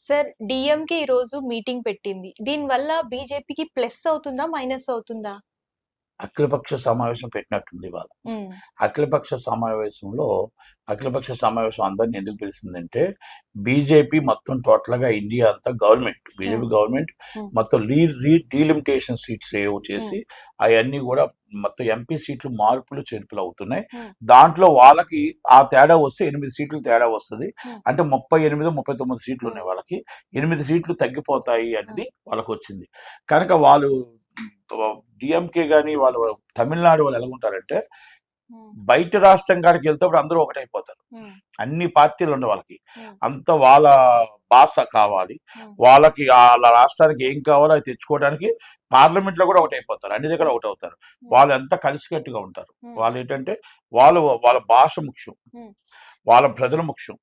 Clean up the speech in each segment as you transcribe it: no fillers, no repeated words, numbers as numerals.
Sir DMK ఈరోజు meeting పెట్టింది. దీనివల్ల బీజేపీకి ప్లస్ అవుతుందా? మైనస్ అవుతుందా? అఖిలపక్ష సమావేశం పెట్టినట్టుంది ఇవాళ. హ్మ్. అఖిలపక్ష సమావేశం అందరిని ఎందుకు పిలిచిందంటే, బీజేపీ మొత్తం టోటల్గా ఇండియా అంతా బీజేపీ గవర్నమెంట్ మొత్తం డీలిమిటేషన్ సీట్స్ ఏవో చేసి అవన్నీ కూడా మొత్తం ఎంపీ సీట్లు మార్పులు చేర్పులు అవుతున్నాయి. దాంట్లో వాళ్ళకి ఆ తేడా వస్తే 8 సీట్లు తేడా వస్తుంది. అంటే 38 39 సీట్లు ఉన్నాయి వాళ్ళకి. 8 సీట్లు తగ్గిపోతాయి అనేది వాళ్ళకి వచ్చింది. కనుక వాళ్ళు డిఎంకే కానీ వాళ్ళు తమిళనాడు వాళ్ళు ఎలా ఉంటారంటే, బయట రాష్ట్రం కాడికి వెళ్తేప్పుడు అందరూ ఒకటైపోతారు. అన్ని పార్టీలు ఉండే వాళ్ళకి అంత వాళ్ళ భాష కావాలి, వాళ్ళకి వాళ్ళ రాష్ట్రానికి ఏం కావాలో అది తెచ్చుకోవడానికి పార్లమెంట్ లో కూడా ఒకటైపోతారు, అన్ని దగ్గర ఒకటవుతారు. వాళ్ళు ఎంత కలిసికట్టుగా ఉంటారు. వాళ్ళు ఏంటంటే వాళ్ళ భాష ముఖ్యం, వాళ్ళ ప్రజల ముఖ్యం.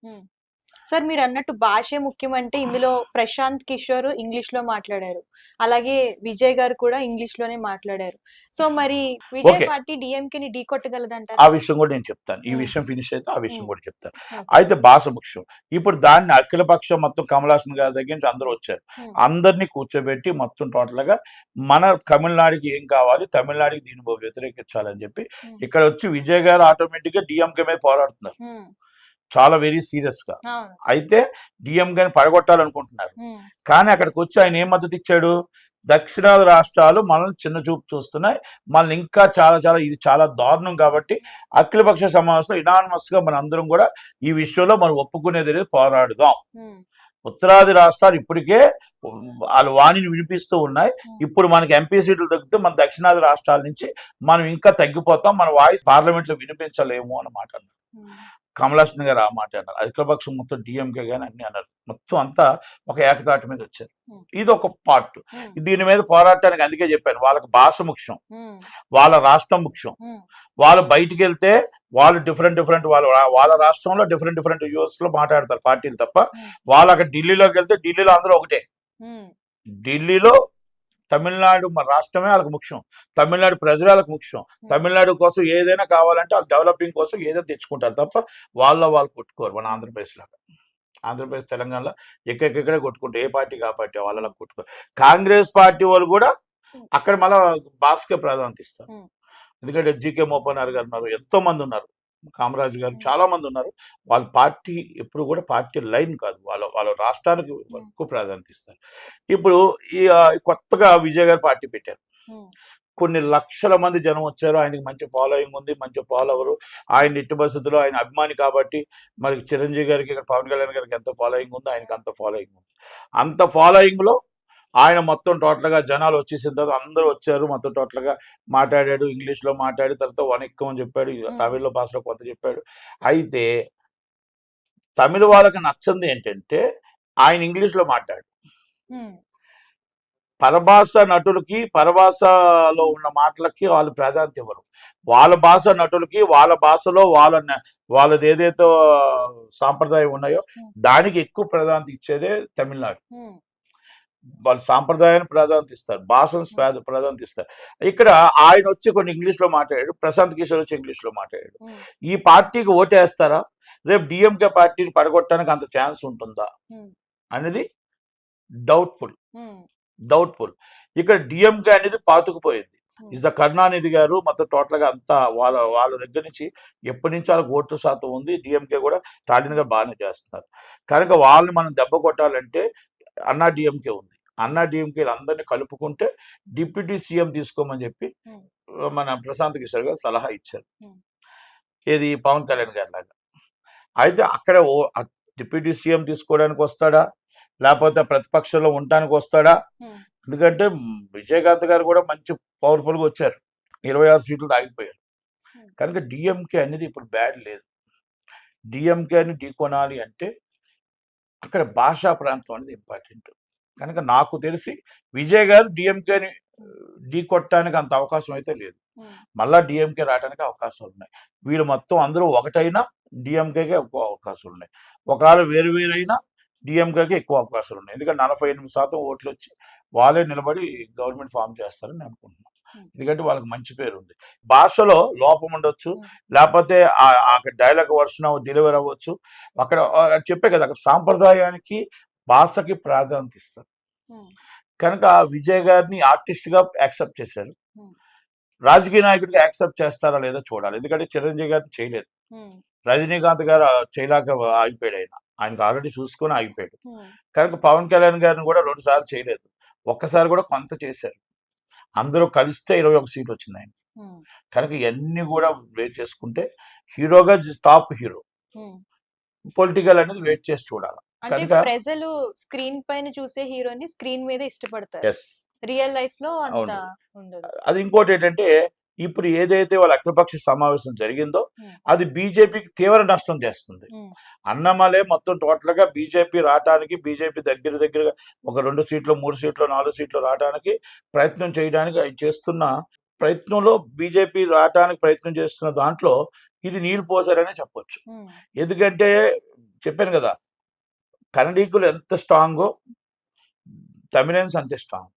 సార్ మీరు అన్నట్టు భాషే ముఖ్యం అంటే ఇందులో ప్రశాంత్ కిషోర్ ఇంగ్లీష్ లో మాట్లాడారు, అలాగే విజయ్ గారు కూడా ఇంగ్లీష్ లోనే మాట్లాడారు. సో మరి విజయ్ పార్టీ డిఎంకేని ఢీ కొట్టగలదంటారు? ఆ విషయం కూడా నేను చెప్తాను. ఈ విషయం ఫినిష్ అయితే ఆ విషయం కూడా చెప్తాను. అయితే భాష ముఖ్యం. ఇప్పుడు దాన్ని అఖిలపక్షం మొత్తం కమలాసన్ గారి దగ్గర నుంచి అందరూ వచ్చారు. అందరినీ కూర్చోబెట్టి మొత్తం టోటల్ గా మన తమిళనాడుకి ఏం కావాలి, తమిళనాడుకి దీన్ని వ్యతిరేకించాలని చెప్పి ఇక్కడ వచ్చి విజయ్ గారు ఆటోమేటిక్ గా డిఎంకే మీద పోరాడుతున్నారు, చాలా వెరీ సీరియస్ గా. అయితే డిఎంకేని పడగొట్టాలనుకుంటున్నారు. కానీ అక్కడికి వచ్చి ఆయన ఏం మద్దతు ఇచ్చాడు? దక్షిణాది రాష్ట్రాలు మనల్ని చిన్న చూపు చూస్తున్నాయి, మనల్ని ఇంకా ఇది చాలా దారుణం కాబట్టి అఖిలపక్ష సమావేశంలో ఇనానిమస్ గా మన అందరం కూడా ఈ విషయంలో మనం ఒప్పుకునేది లేదు, పోరాడుదాం. ఉత్తరాది రాష్ట్రాలు ఇప్పటికే వాళ్ళు వాణిని వినిపిస్తూ ఉన్నాయి. ఇప్పుడు మనకి ఎంపీ సీట్లు తగ్గితే మన దక్షిణాది రాష్ట్రాల నుంచి మనం ఇంకా తగ్గిపోతాం, మన వాయిస్ పార్లమెంట్ లో వినిపించలేము అన్నమాట అన్నారు. కమలాసన్ గారు ఆ మాట అన్నారు. అఖిలపక్షం మొత్తం డిఎంకే గాని అన్ని అన్నారు. మొత్తం అంతా ఒక ఏకతాటి మీద వచ్చారు. ఇది ఒక పార్ట్. దీని మీద పోరాటానికి అందుకే చెప్పాను, వాళ్ళకి భాష ముఖ్యం, వాళ్ళ రాష్ట్రం ముఖ్యం. వాళ్ళు బయటికి వెళ్తే వాళ్ళు డిఫరెంట్ వాళ్ళ రాష్ట్రంలో డిఫరెంట్ యూఎస్ లో మాట్లాడతారు పార్టీలు తప్ప, వాళ్ళు అక్కడ ఢిల్లీలోకి వెళ్తే ఢిల్లీలో అందరూ ఒకటే. ఢిల్లీలో తమిళనాడు మన రాష్ట్రమే వాళ్ళకి ముఖ్యం, తమిళనాడు ప్రజలకు ముఖ్యం. తమిళనాడు కోసం ఏదైనా కావాలంటే వాళ్ళు డెవలపింగ్ కోసం ఏదైనా తెచ్చుకుంటారు తప్ప వాళ్ళు కొట్టుకోరు. మన ఆంధ్రప్రదేశ్ లాగా, ఆంధ్రప్రదేశ్ తెలంగాణలో ఎక్కడెక్కడే కొట్టుకుంటారు, ఏ పార్టీ ఆ పార్టీ వాళ్ళలా కొట్టుకోరు. కాంగ్రెస్ పార్టీ వాళ్ళు కూడా అక్కడ మళ్ళీ భాస్కర్ ప్రాధాన్యత ఇస్తారు. ఎందుకంటే జీకే మోపనార్ గారు ఉన్నారు, ఎంతో మంది ఉన్నారు, కామరాజు గారు, చాలా మంది ఉన్నారు. వాళ్ళ పార్టీ ఎప్పుడు కూడా పార్టీ లైన్ కాదు, వాళ్ళ రాష్ట్రానికి ఎక్కువ ప్రాధాన్యత ఇస్తారు. ఇప్పుడు ఈ కొత్తగా విజయ్ గారు పార్టీ పెట్టారు, కొన్ని లక్షల మంది జనం వచ్చారు, ఆయనకి మంచి ఫాలోయింగ్ ఉంది, మంచి ఫాలోవరు. ఆయన ఎట్టి పరిస్థితుల్లో ఆయన అభిమాని కాబట్టి మరి చిరంజీవి గారికి, ఇక్కడ పవన్ కళ్యాణ్ గారికి ఎంత ఫాలోయింగ్ ఉందో ఆయనకి అంత ఫాలోయింగ్ ఉంది. అంత ఫాలోయింగ్ లో ఆయన మొత్తం టోటల్గా జనాలు వచ్చేసిన తర్వాత అందరూ వచ్చారు, మొత్తం టోటల్గా మాట్లాడాడు, ఇంగ్లీష్లో మాట్లాడి తర్వాత వణిక్కమని చెప్పాడు, తమిళ భాషలో కొంత చెప్పాడు. అయితే తమిళ వాళ్ళకి నచ్చింది ఏంటంటే ఆయన ఇంగ్లీష్లో మాట్లాడు. పరభాష నటులకి పరభాషలో ఉన్న మాటలకి వాళ్ళు ప్రాధాన్యత ఇవ్వరు. వాళ్ళ భాష నటులకి వాళ్ళ భాషలో వాళ్ళది ఏదైతే సాంప్రదాయం ఉన్నాయో దానికి ఎక్కువ ప్రాధాన్యత ఇచ్చేదే తమిళనాడు. వాళ్ళ సాంప్రదాయాన్ని ప్రాధాన్యత ఇస్తారు, భాషను ప్రాధాన్యత ఇస్తారు. ఇక్కడ ఆయన వచ్చి కొన్ని ఇంగ్లీష్లో మాట్లాడాడు, ప్రశాంత్ కిషోర్ వచ్చి ఇంగ్లీష్లో మాట్లాడాడు. ఈ పార్టీకి ఓటేస్తారా? రేపు డిఎంకే పార్టీని పడగొట్టడానికి అంత ఛాన్స్ ఉంటుందా అనేది డౌట్ఫుల్. ఇక్కడ డిఎంకే అనేది పాతుకుపోయింది. ద కరుణానిధి గారు మొత్తం టోటల్గా అంతా వాళ్ళ దగ్గర నుంచి ఎప్పటి నుంచి వాళ్ళకి ఓటు శాతం ఉంది. డిఎంకే కూడా స్టాలిన్ గారు బాగానే చేస్తున్నారు. కనుక వాళ్ళని మనం దెబ్బ కొట్టాలంటే అన్నా డిఎంకే ఉంది, అన్నా డిఎంకే అందరినీ కలుపుకుంటే డిప్యూటీ సీఎం తీసుకోమని చెప్పి మన ప్రశాంత్ కిషోర్ గారు సలహా ఇచ్చారు, ఏది పవన్ కళ్యాణ్ గారి లాగా. అయితే అక్కడ డిప్యూటీ సీఎం తీసుకోవడానికి వస్తాడా, లేకపోతే ప్రతిపక్షంలో ఉండటానికి వస్తాడా? ఎందుకంటే విజయకాంత్ గారు కూడా మంచి పవర్ఫుల్గా వచ్చారు, 26 సీట్లు ఆగిపోయారు. కనుక డిఎంకే అనేది ఇప్పుడు బ్యాడ్ లేదు. డిఎంకే అని ఢీకొనాలి అంటే అక్కడ భాషా ప్రాంతం అనేది ఇంపార్టెంట్. కనుక నాకు తెలిసి విజయ్ గారు డిఎంకేని ఢీ కొట్టడానికి అంత అవకాశం అయితే లేదు, మళ్ళా డిఎంకే రావడానికి అవకాశాలు ఉన్నాయి. వీళ్ళు మొత్తం అందరూ ఒకటైనా డిఎంకేకి ఎక్కువ అవకాశాలు ఉన్నాయి, ఒకవేళ వేరువేరైనా డిఎంకేకి ఎక్కువ అవకాశాలు ఉన్నాయి. ఎందుకంటే 48% ఓట్లు వచ్చి వాళ్ళే నిలబడి గవర్నమెంట్ ఫామ్ చేస్తారని అనుకుంటున్నాను. ఎందుకంటే వాళ్ళకి మంచి పేరు ఉంది. భాషలో లోపం ఉండొచ్చు, లేకపోతే అక్కడ డైలాగ్ వర్షన్ డెలివరీ అవ్వచ్చు. అక్కడ చెప్పే కదా, అక్కడ సాంప్రదాయానికి భాషకి ప్రాధాన్యత ఇస్తారు. కనుక విజయ్ గారిని ఆర్టిస్ట్ గా యాక్సెప్ట్ చేశారు. రాజకీయ నాయకుడిగా యాక్సెప్ట్ చేస్తారా లేదో చూడాలి. ఎందుకంటే చిరంజీవి గారిని చేయలేదు, రజనీకాంత్ గారు చేయలేక ఆగిపోయాడు. ఆయనకు ఆల్రెడీ చూసుకొని ఆగిపోయాడు. కనుక పవన్ కళ్యాణ్ గారిని కూడా 2 సార్లు చేయలేదు, ఒక్కసారి కూడా కొంత చేశారు. అందరూ కలిస్తే 21 సీట్లు వచ్చింది ఆయన. కనుక ఇవన్నీ కూడా వెయిట్ చేసుకుంటే హీరోగా టాప్ హీరో, పొలిటికల్ అనేది వెయిట్ చేసి చూడాలి. అంటే కనుక ప్రజలు స్క్రీన్ పైన చూసే హీరోని స్క్రీన్ మీద ఇష్టపడతారు, ఎస్, రియల్ లైఫ్ లో అంత అవును. ఉండదు. అది ఇంకోటి ఏంటంటే ఇప్పుడు ఏదైతే వాళ్ళ అఖిలపక్ష సమావేశం జరిగిందో అది బీజేపీకి తీవ్ర నష్టం చేస్తుంది. అన్నమలే మొత్తం టోటల్ గా బీజేపీ రావడానికి, బీజేపీ దగ్గరగా ఒక 2 సీట్లు 3 సీట్లు 4 సీట్లు రావడానికి ప్రయత్నం చేయడానికి చేస్తున్న ప్రయత్నంలో, బీజేపీ రావడానికి ప్రయత్నం చేస్తున్న దాంట్లో ఇది నీళ్లు పోసారనే చెప్పొచ్చు. ఎందుకంటే చెప్పాను కదా, కన్నడీకులు ఎంత స్ట్రాంగో తమిళన్స్ అంతే స్ట్రాంగ్.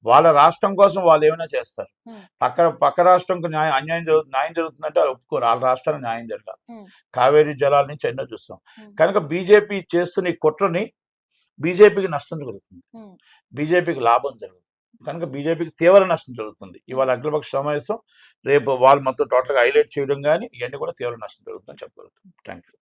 వాళ్ళ రాష్ట్రం కోసం వాళ్ళు ఏమైనా చేస్తారు. పక్క రాష్ట్రంకు న్యాయం జరుగుతుందంటే వాళ్ళు ఒప్పుకోరు, వాళ్ళ రాష్ట్రానికి న్యాయం జరగాలి. కావేరీ జలాల నుంచి ఎన్నో చూస్తాం. కనుక బీజేపీ చేస్తున్న ఈ కుట్రని బీజేపీకి నష్టం జరుగుతుంది, బీజేపీకి లాభం జరుగుతుంది. కనుక బీజేపీకి తీవ్ర నష్టం జరుగుతుంది. ఇవాళ అఖిలపక్ష సమావేశం, రేపు వాళ్ళు మొత్తం టోటల్గా హైలైట్ చేయడం కానీ ఇవన్నీ కూడా తీవ్ర నష్టం జరుగుతుందని చెప్పగలుగుతాం. Thank you.